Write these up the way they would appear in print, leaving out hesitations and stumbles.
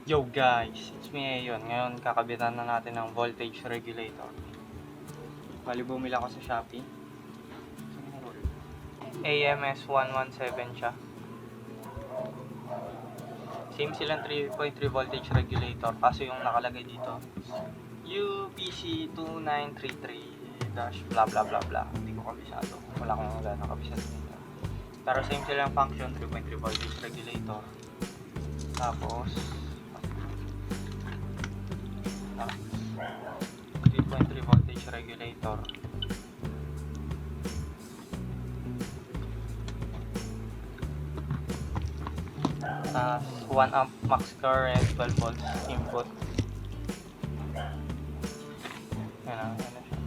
Yo guys, it's me Ayon. Ngayon kakabitan na natin ng voltage regulator. Bali bumili ako sa Shopee. AMS 117 siya. Same silang 3.3 voltage regulator, kaso yung nakalagay dito UPC 2933 dash bla bla bla bla. Hindi ko kabisado. Wala akong gano'ng kabisado nito. Pero same silang function, 3.3 voltage regulator. Tapos 3.3 voltage regulator. Tapos 1 amp max current, 12 volts input. Yan na siya.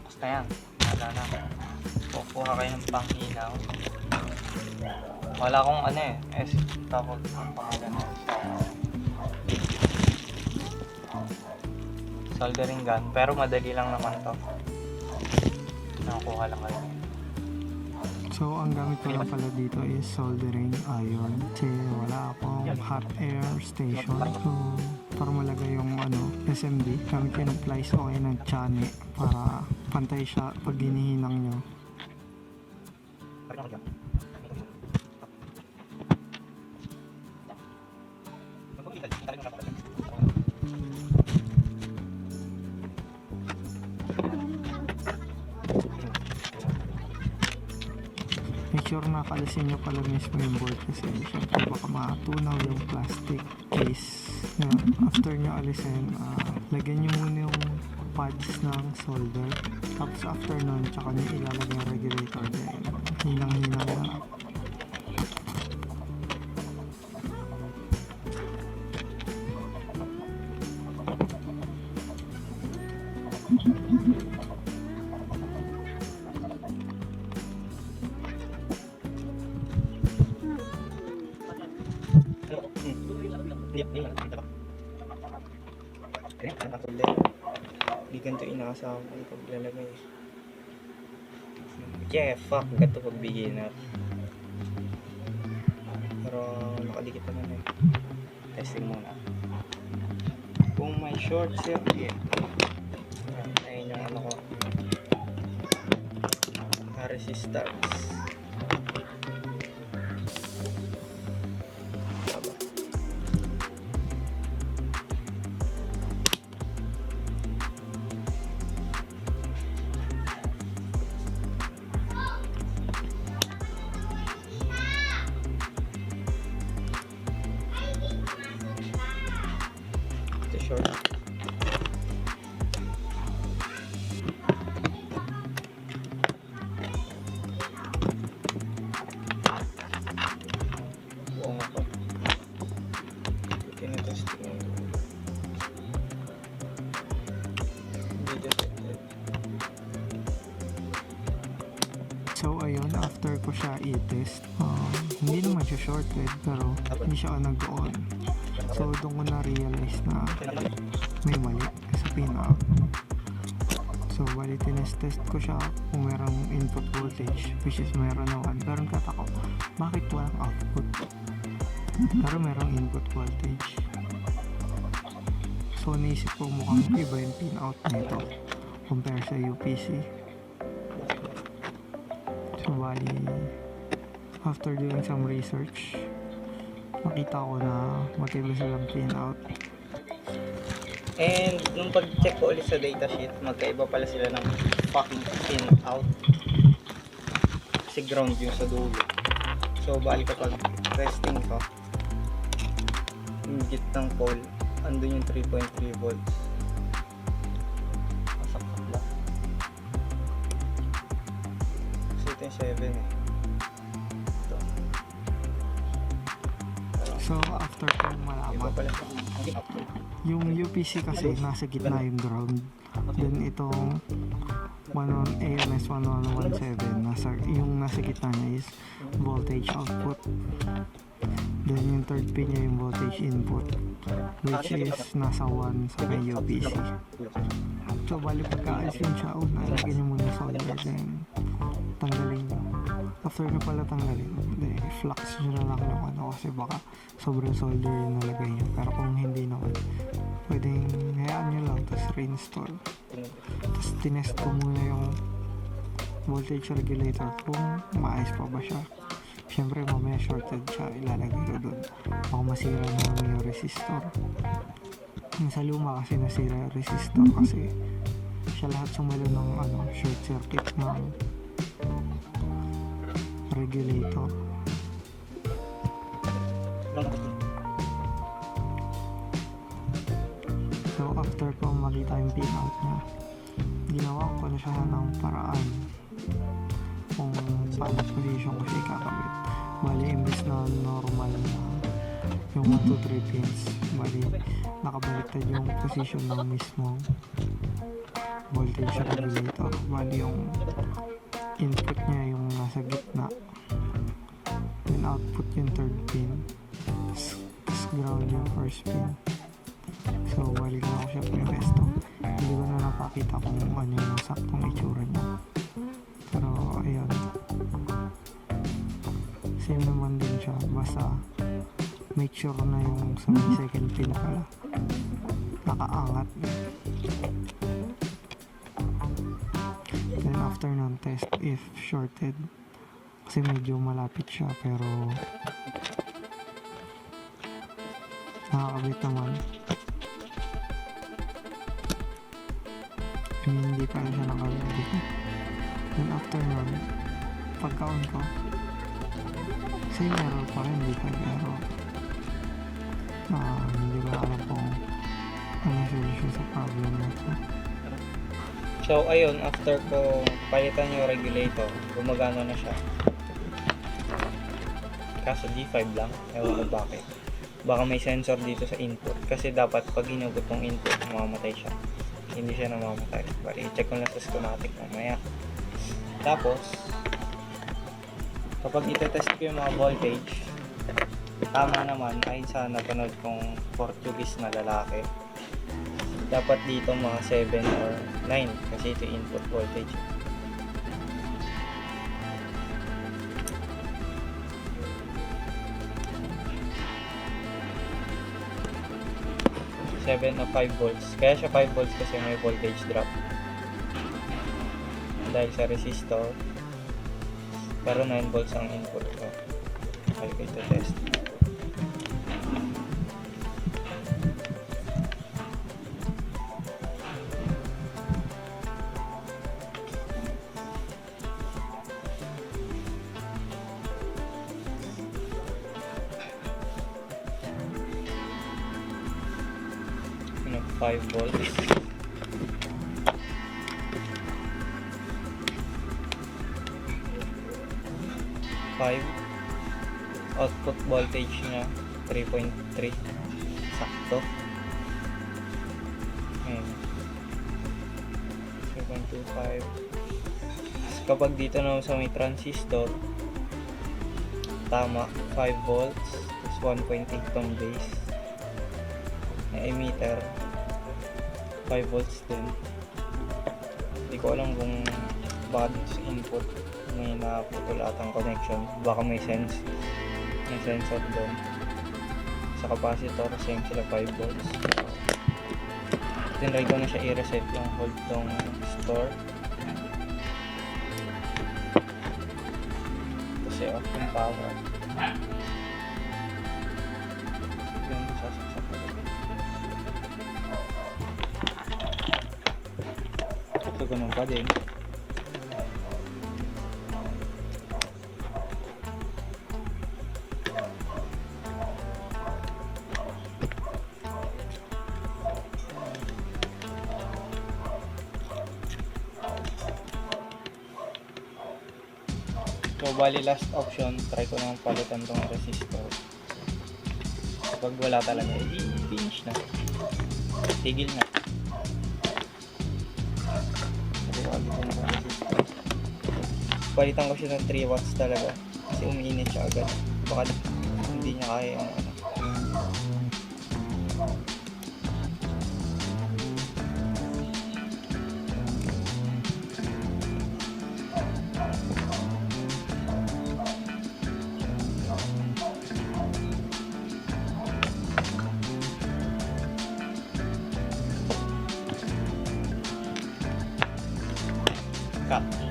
Basta yan. Wala na. Kukuha kayo ng pang-inaw. Wala akong tapos ang pangalan na soldering gun, pero madali lang naman to. Nakukuha lang kayo. So, ang gamit ko lang pala dito is soldering iron. Kasi wala akong hot air station. So, para malagay yung SMD, gamit ko ng plies o kaya ng chane para pantay siya pag hinihinang nyo. Make sure na kalasin nyo pala mismo yung board kasi syempre baka matunaw yung plastic case. After nyo alisin, lagyan nyo muna yung pads ng solder. Tapos after nun, tsaka nyo ilalagay yung regulator din. Hinang-hinang na. Hindi ganito inaasahan ko yung paglalagay. Yeah, fuck, ganito pag beginner. Pero nakadikit naman testing muna. Kung may short circuit, ayun yung ko, resistance. Short. Oo nga po. Tinetesting mo. So ayun, after ko siya i-test, hindi naman siya shorted pero hindi siya nag-on. So doon ko na-realize na may mali sa pinout. So bali tinest-test ko siya kung merong input voltage, which is meron naman. Pero nagtataka ko, bakit walang output? Pero merong input voltage. So naisip ko mukhang iba yung pinout nito compare sa UPC. So bali, after doing some research, makita ko na magkaiba silang pinout. And nung pag-check ko ulit sa datasheet, magkaiba pala sila ng fucking pinout. Kasi ground yung sa dulo. So bali kapag testing ko, yung git ng pole, andun yung 3.3 volts. Masakit lang. Kasi ito yung 7 eh. So after ko malaman, yung UPC kasi nasa gitna yung ground. Then itong AMS 1117, yung nasa gitna niya is voltage output. Then yung third pin niya yung voltage input, which is nasa 1 sa may UPC. So bali pagka-alisin siya, lagyan niyo muna solder, then tanggalin niyo. after nyo pala tanggalin, flux nyo na lang yung ano, kasi baka sobrang solder yung nalagay nyo. Pero kung hindi naman, pwedeng hayaan nyo lang, tapos reinstall. Tapos tinest ko muna yung voltage regulator kung maayos pa ba siya. Siyempre mamaya shorted siya, ilalagay ko dun. Baka masira naman yung resistor. Yung sa luma kasi nasira yung resistor kasi siya lahat sumalo ng ano, short circuit ng regulator. So after ko makita yung pinout niya, ginawa ko na siya ng paraan kung paano position ko siya ikakabit. Bali imbes na normal na yung 1, 2, 3 pins, bali nakabaliktad yung position ng mismong voltage regulator. Bali yung input niya yung nasa gitna, then output yung third pin, tapos ground yung first pin. So bali na ako siya premesto. Hindi ko na napakita kung ano yung saktong itsura niya, pero ayun, same naman din siya, basta make sure na yung sa may second pin pala nakaangat. Then after ng test, if shorted, kasi medyo malapit siya pero nakakabit naman, hindi pa siya nakabit. Then after nun, pagka-on ko, same error pa rin, hindi pa error. Hindi ko alam kung ano solution sa problem na ito. So ayun, after ko palitan yung regulator, gumagana na siya. Kaso D5 lang, ewan ko bakit. Baka may sensor dito sa input, kasi dapat pag inugot ng input, mamamatay siya. Hindi siya namamatay. Bali, i-check ko lang sa schematic mamaya. Tapos kapag itetest ko yung mga voltage, tama naman, ay sa napanood kong Portuguese na lalaki, dapat dito mga 7 or 9 kasi ito input voltage. Seven o 5 volts. Kaya siya 5 volts kasi may voltage drop dahil sa resistor. Pero 9 volts ang input ko. Okay, ko ito test. Ano, 5 volts. 5. Output voltage niya 3.3, sakto. Ayan, 3.25. Kapag dito na sa may transistor, tama, 5 volts, tapos 1.8 tong base. May emitter 5 volts din. Hindi ko alam kung bakit sa input may naputol atang connection, baka may sensor doon. Sa capacitor, same sila 5 volts. Tinry ko na siya i-reset yung hold tong store kasi off yung power. Yun, sasaksak ko. So ganun pa din. So bali last option, try ko nang palitan tong resistor. Kapag wala talaga, i-finish na. Tigil na. Palitan ko siya ng 3 watts talaga kasi umiinit siya agad. Baka hindi niya kaya yung ano. cut.